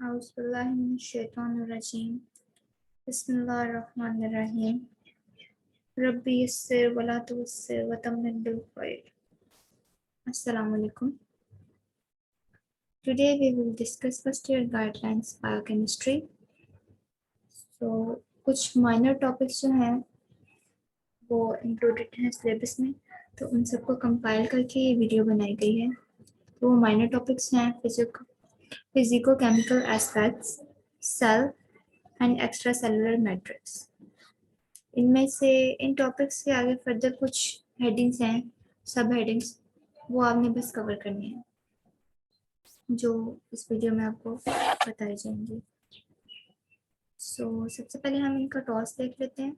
औज़ुबिल्लाहिमिनश्शैतानिर्रजीम बिस्मिल्लाहिर्रहमानिर्रहीम रब्बी यस्सिर वला तुअस्सिर वतम्मिम बिल खैर। अस्सलाम वालेकुम। Today we will discuss first year guidelines biochemistry. So कुछ minor topics जो हैं वो included हैं syllabus में, तो उन सबको compile करके ये वीडियो बनाई गई है। तो वो minor topics हैं physico-chemical aspects, cell and extracellular matrix. इनमें से इन टॉपिक्स के आगे फर्दर कुछ हेडिंग्स हैं, सब हेडिंग्स, वो आपने बस कवर करनी है जो इस वीडियो में आपको बताई जाएंगी। सबसे पहले हम इनका टॉस देख लेते हैं।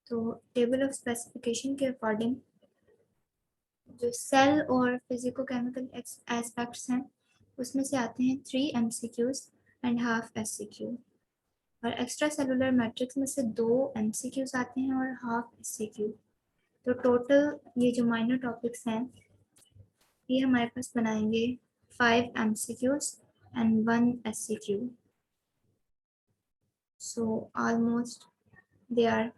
तो टेबल ऑफ स्पेसिफिकेशन के अकॉर्डिंग जो सेल और फिजिको केमिकल एस्पेक्ट्स हैं उसमें से आते हैं 3 MCQs एंड हाफ SCQ, और एक्स्ट्रा सेलुलर मैट्रिक्स में से 2 MCQs आते हैं और हाफ SCQ। तो टोटल ये जो माइनर टॉपिक्स हैं ये हमारे पास बनाएंगे 5 MCQs and 1 SCQ। So almost they are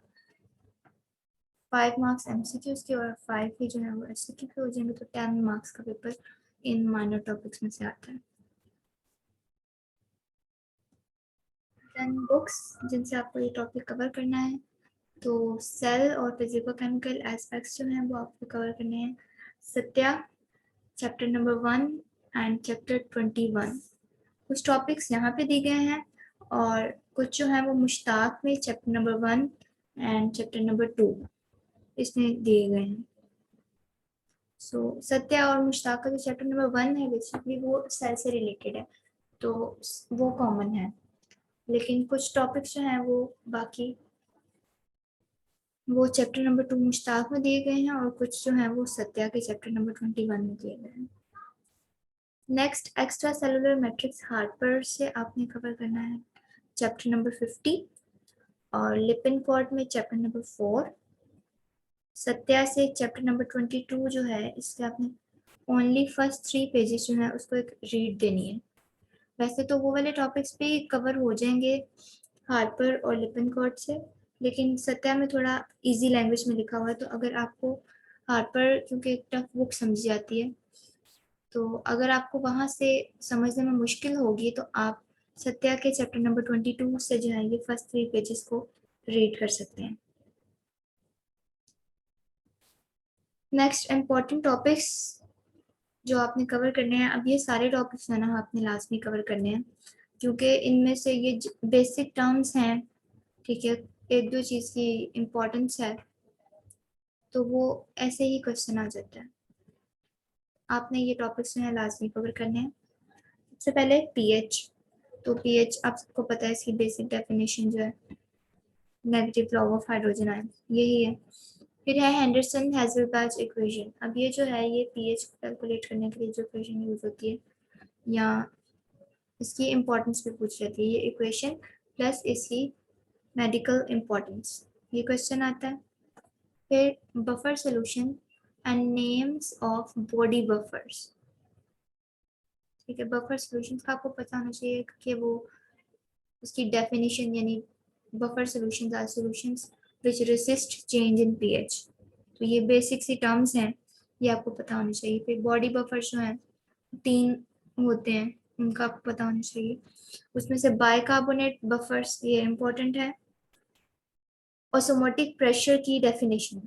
5 marks MCQs के और 5 ही जो है वो SCQ के हो जाएंगे, तो 10 मार्क्स का पेपर इन माइनर टॉपिक्स में से आता है। देन बुक्स जिनसे आपको ये टॉपिक कवर करना है, तो सेल और फिजिको केमिकल एस्पेक्ट्स जो हैं वो आपको कवर करने हैं। Satya chapter number 1 and chapter 21। कुछ टॉपिक्स यहाँ पे दिए गए हैं और कुछ जो है वो मुश्ताक में chapter number 1 and chapter number 2 इसमें दिए गए हैं। सत्या और मुश्ताक का जो चैप्टर नंबर 1 है बेसिकली वो सेल से रिलेटेड है, तो वो कॉमन है, लेकिन कुछ टॉपिक्स जो हैं वो बाकी वो चैप्टर नंबर 2 मुश्ताक में दिए गए हैं और कुछ जो हैं वो सत्या के चैप्टर नंबर 21 में दिए गए हैं। Next extra cellular matrix Harper से आपने कवर करना है चैप्टर नंबर 50, और लिपिनकॉर्ड में चैप्टर नंबर 4। सत्या से चैप्टर नंबर 22 जो है इसके आपने ओनली फर्स्ट 3 पेजेस जो है उसको एक रीड देनी है। वैसे तो वो वाले टॉपिक्स भी कवर हो जाएंगे हार्पर और लिपिनकॉर्ड से, लेकिन सत्या में थोड़ा इजी लैंग्वेज में लिखा हुआ है, तो अगर आपको हार्पर क्योंकि टफ बुक समझी जाती है, तो अगर आपको वहाँ से समझने में मुश्किल होगी तो आप सत्या के चैप्टर नंबर 22 से जो है ये फर्स्ट 3 पेजेस को रीड कर सकते हैं। नेक्स्ट इम्पॉर्टेंट टॉपिक्स जो आपने कवर करने हैं, अब ये सारे टॉपिक्स है ना आपने लाजमी कवर करने हैं, क्योंकि इनमें से ये बेसिक टर्म्स हैं, ठीक है, एक दो चीज़ की इम्पोर्टेंस है, तो वो ऐसे ही क्वेश्चन आ जाता है। आपने ये टॉपिक्स जो है लाजमी कवर करने हैं। सबसे पहले पीएच, तो पीएच आप सबको पता है, इसकी बेसिक डेफिनेशन जो है negative log of hydrogen ion, यही है। फिर है हेंडरसन हैज़ेलबैच इक्वेशन। अब ये जो है ये पीएच को कैलकुलेट करने के लिए जो इक्वेशन यूज होती है या इसकी इम्पोर्टेंस भी पूछ जाती है, ये इक्वेशन प्लस इसकी मेडिकल इम्पोर्टेंस, ये क्वेश्चन आता है। फिर buffer solution and names of body buffers, ठीक है, बफर सॉल्यूशंस का आपको पता होना चाहिए कि वो उसकी डेफिनेशन, यानी buffer solutions are solutions which resist change in pH, तो ये बेसिक सी टर्म्स हैं, ये आपको पता होना चाहिए। फिर बॉडी बफर्स जो हैं 3 होते हैं, उनका आपको पता होना चाहिए। उसमें से बाइकार्बोनेट बफर्स ये इम्पोर्टेंट है। ऑसमोटिक प्रेशर की डेफिनेशन,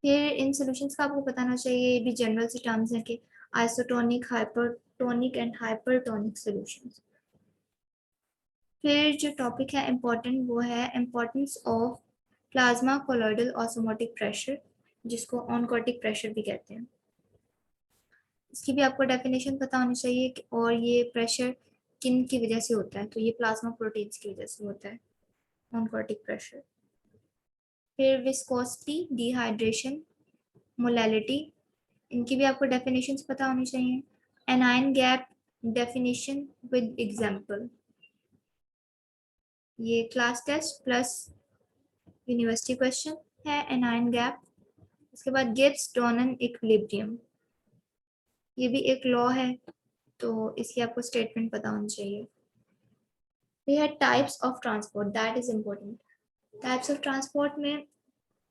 फिर इन सॉल्यूशंस का आपको बताना चाहिए, ये भी जनरल सी टर्म्स हैं कि isotonic, hypertonic and hypertonic solutions. फिर जो टॉपिक है इम्पोर्टेंट वो है importance of plasma colloidal osmotic pressure, जिसको ऑनकोटिक प्रेशर भी कहते हैं, इसकी भी आपको डेफिनेशन पता होनी चाहिए और ये प्रेशर किन की वजह से होता है, तो ये प्लाज्मा प्रोटीन्स की वजह से होता है ऑनकोटिक प्रेशर। फिर विस्कोसिटी, डिहाइड्रेशन, मोलैलिटी, इनकी भी आपको डेफिनेशंस पता होनी चाहिए। Anion gap definition with example, ये class test plus university question है एनायन गैप। उसके बाद गिब्स डोनन इक्विलिब्रियम, ये भी एक लॉ है, तो इसकी आपको स्टेटमेंट पता होनी चाहिए। ये है types of transport, that is important. Types of transport में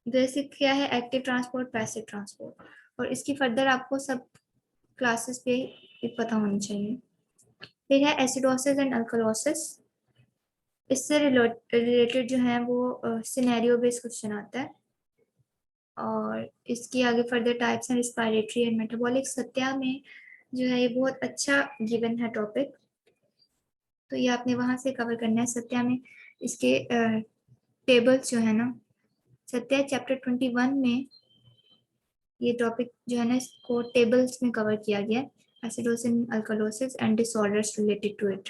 बेसिक क्या है, एक्टिव ट्रांसपोर्ट, पैसिव ट्रांसपोर्ट, और इसकी फर्दर आपको सब क्लासेस पे पता होनी चाहिए। फिर है एसिडोसिस एंड अल्कलोसिस। इससे रिलेटेड जो है वो सिनेरियो बेस्ड क्वेश्चन आता है। और इसकी आगे फर्दर टाइप्स हैं रिस्पायरेटरी एंड मेटाबॉलिक। सत्या में जो है ये बहुत अच्छा गिवन है टॉपिक, तो ये आपने वहां से कवर करना है। सत्या में इसके टेबल्स जो है ना, सत्या चैप्टर 21 में ये टॉपिक जो है ना इसको टेबल्स में कवर किया गया है, acidosis, alkalosis and disorders related to it.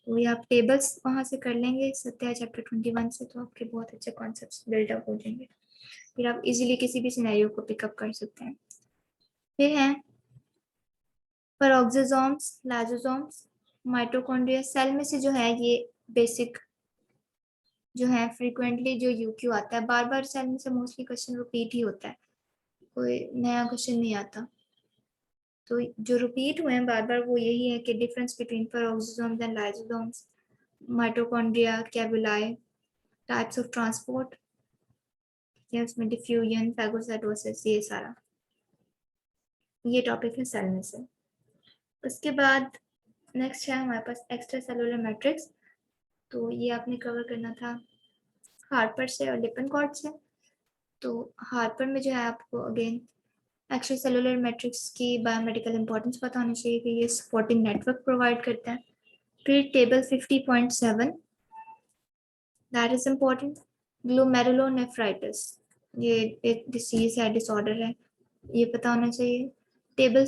तो ये आप टेबल्स वहां से कर लेंगे सत्या चैप्टर 21 से, तो आपके बहुत अच्छे कॉन्सेप्ट्स बिल्डअप हो जाएंगे। फिर आप इजीली किसी भी सिनेरियो को पिकअप कर सकते हैं। फिर हैं पेरोक्सोसोम्स, लाइसोसोम्स, माइटोकॉन्ड्रिया। सेल में से जो है ये बेसिक जो है फ्रीक्वेंटली जो यूक्यू आता है, बार बार सेल में से मोस्टली क्वेश्चन रिपीट ही होता है, कोई नया क्वेश्चन नहीं आता। तो जो रिपीट हुए हैं बार बार वो यही है कि difference between peroxisomes and lysosomes, mitochondria, कैबुलाई, टाइप्स ऑफ ट्रांसपोर्ट, या उसमें डिफ्यूजन, फैगोसाइटोसिस, ये सारा ये टॉपिक है सेल में से। उसके बाद नेक्स्ट है हमारे पास एक्स्ट्रा सेलुलर मैट्रिक्स। तो ये आपने कवर करना था हार्पर से और लिपनकॉर्ड से। तो हार्पर में जो है आपको अगेन एक्स्ट्रा सेलुलर मैट्रिक्स की बायोमेडिकल इंपॉर्टेंस पता होनी चाहिए कि ये सपोर्टिंग नेटवर्क प्रोवाइड करता है। फिर table 50.7, that is important. Glomerulonephritis, ये एक डिसीज है, डिसऑर्डर है, ये पता होना चाहिए। Table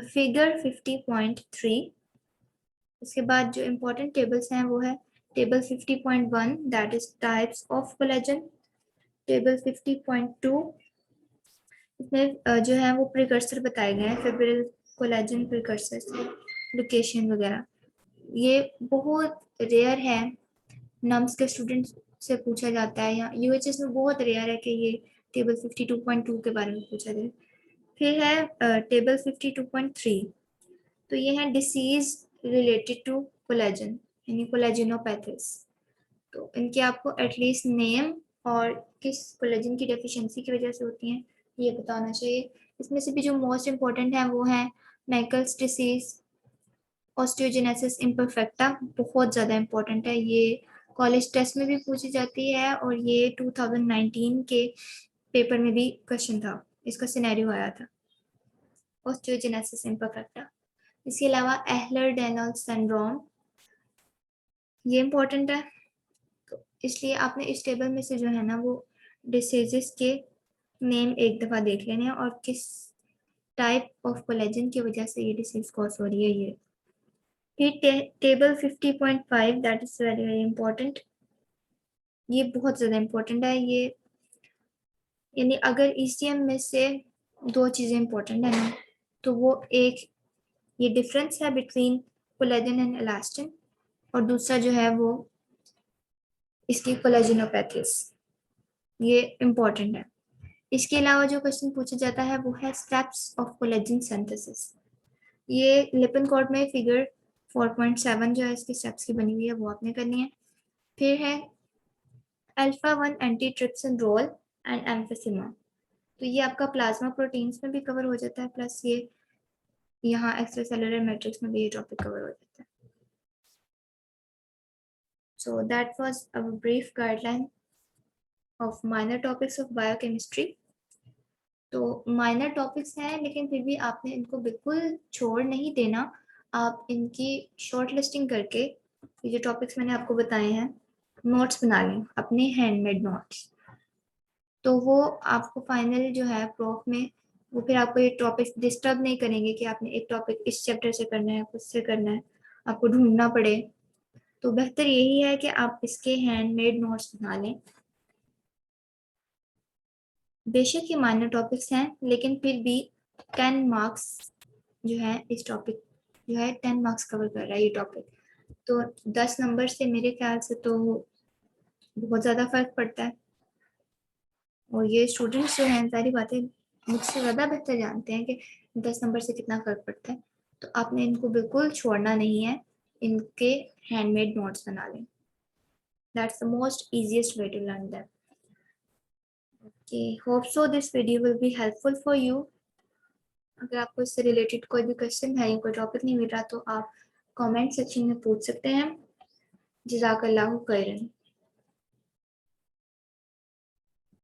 figure 50.3। उसके बाद जो इम्पोर्टेंट टेबल्स हैं वो है table 50.1, that is types of collagen. Table 50.2, इसमें जो है वो प्रिकर्सर बताए गए हैं, फिब्रिल कोलेजन प्रिकर्सर, लोकेशन वगैरह। ये बहुत रेयर है, नम्स के स्टूडेंट से पूछा जाता है, या यूएचएस में बहुत रेयर है कि ये टेबल 52.2 के बारे में पूछा जाए। फिर है टेबल 52.3, तो ये है डिसीज रिलेटेड टू कोलेजन, यानी कोलेजिनोपैथिस। तो इनके आपको एटलीस्ट नेम और किस कोलेजन की डेफिशिएंसी की वजह से होती हैं ये पता होना चाहिए। इसमें से भी जो मोस्ट इम्पोर्टेंट है वो है मैकल्स डिसीज, ऑस्टियोजेनेसिस इम्परफेक्टा, बहुत ज़्यादा इम्पोर्टेंट है, ये कॉलेज टेस्ट में भी पूछी जाती है और ये 2019 के पेपर में भी क्वेश्चन था, इसका सिनेरियो आया था, ऑस्टियोजेनेसिस इम्परफेक्टा। इसके अलावा एहलर-डैनियल सिंड्रोम, ये इम्पोर्टेंट है, तो इसलिए आपने इस टेबल में से जो है ना वो डिसीजेस के नेम एक दफ़ा देख लेने हैं और किस टाइप ऑफ कोलेजन की वजह से ये डिसीज कॉज हो रही है ये। फिर table 50.5, that is very very important, ये बहुत ज़्यादा इम्पोर्टेंट है ये, यानी अगर ईसीएम में से दो चीज़ें इम्पोर्टेंट है ना, तो वो एक ये डिफरेंस है बिटवीन कोलेजन एंड इलास्टिन, और दूसरा जो है वो इसकी कोलेजिनोपैथीज, ये इम्पोर्टेंट है। इसके अलावा जो क्वेश्चन पूछा जाता है वो है स्टेप्स ऑफ कोलेजन सिंथेसिस। ये लिपनकॉर्ड में फिगर 4.7 जो है इसकी स्टेप्स की बनी हुई है, वो आपने करनी है। फिर है अल्फा 1 एंटीट्रिप्सिन रोल एंड एम्फिसिमा, तो ये आपका प्लाज्मा प्रोटीन्स में भी कवर हो जाता है, प्लस ये यहाँ एक्स्ट्रा सेलुलर मैट्रिक्स में भी ये टॉपिक कवर हो जाता है। So that was a brief guideline of minor topics of biochemistry. तो माइनर टॉपिक्स हैं लेकिन फिर भी आपने इनको बिल्कुल छोड़ नहीं देना, आप इनकी शॉर्ट लिस्टिंग करके ये जो टॉपिक्स मैंने आपको बताए हैं नोट्स बना लें, अपने हैंडमेड नोट्स। तो वो आपको फाइनल जो है प्रूफ में वो फिर आपको ये टॉपिक डिस्टर्ब नहीं करेंगे कि आपने एक टॉपिक इस चैप्टर से करना है, खुद से करना है, आपको ढूंढना पड़े। तो बेहतर यही है कि आप इसके हैंडमेड नोट्स बना लें। बेशक ये माइनर टॉपिक्स हैं लेकिन फिर भी 10 मार्क्स जो है इस टॉपिक जो है 10 मार्क्स कवर कर रहा है ये टॉपिक, तो 10 नंबर से मेरे ख्याल से तो बहुत ज़्यादा फर्क पड़ता है। और ये स्टूडेंट्स जो हैं सारी बातें मुझसे ज़्यादा बेहतर जानते हैं कि 10 नंबर से कितना फर्क पड़ता है। तो आपने इनको बिल्कुल छोड़ना नहीं है, इनके हैंडमेड नोट्स बना लें. That's the most easiest way to learn them. Okay, hope so this video will be helpful for you. अगर आपको इससे रिलेटेड कोई भी क्वेश्चन है या कोई टॉपिक नहीं मिल रहा तो आप कमेंट सेक्शन में पूछ सकते हैं. जज़ाकल्लाहु खैरन.